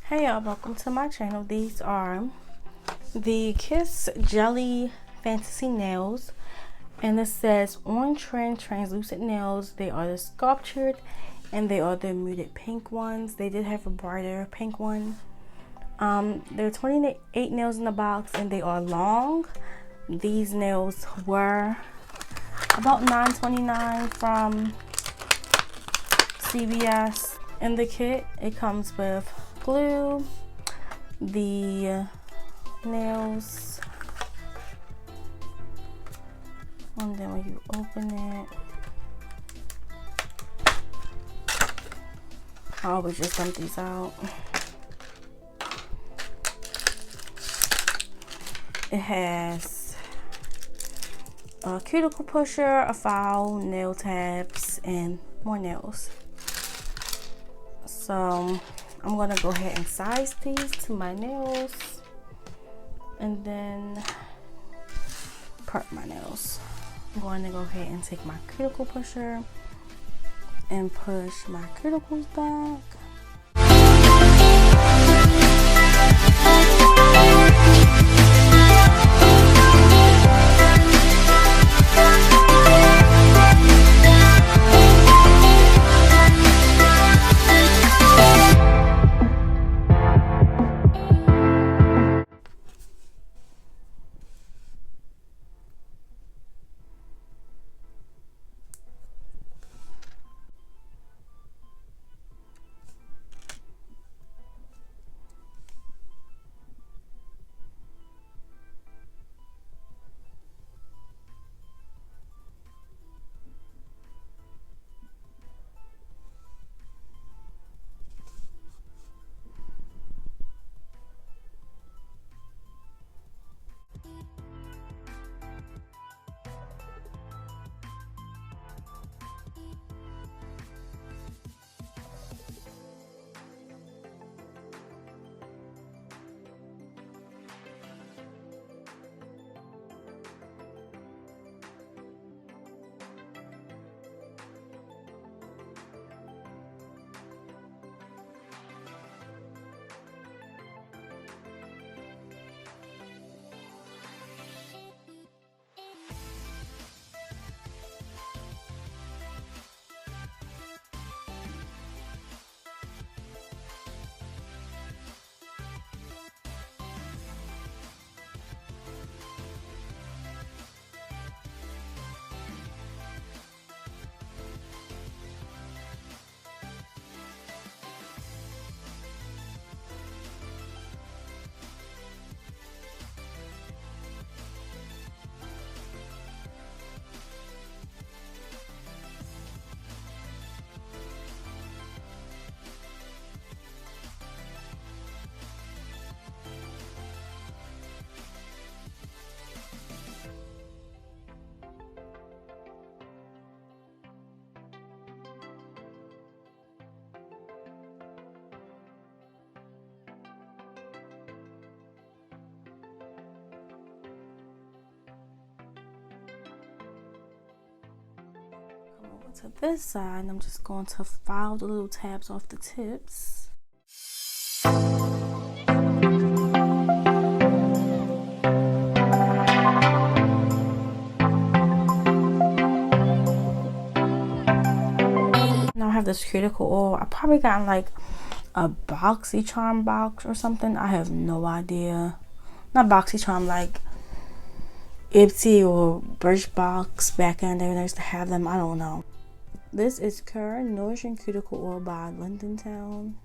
Hey y'all, welcome to my channel. These are the Kiss Jelly Fantasy Nails, and it says on trend translucent nails. They are the sculptured and they are the muted pink ones. They did have a brighter pink one. There are 28 nails in the box and they are long. These nails were about $9.29 from CVS. In the kit, it comes with glue, the nails, and then when you open it, I always just dump these out. It has a cuticle pusher, a file, nail tabs, and more nails. So I'm gonna go ahead and size these to my nails and then prep my nails. I'm going to go ahead and take my cuticle pusher and push my cuticles back. To this side, I'm just going to file the little tabs off the tips. Now I have this cuticle oil. I probably got like a BoxyCharm box or something. I have no idea. Not BoxyCharm, like Ipsy or Birchbox. Back in there, I used to have them. I don't know. This is Current Nourishing Cuticle Oil by London Town.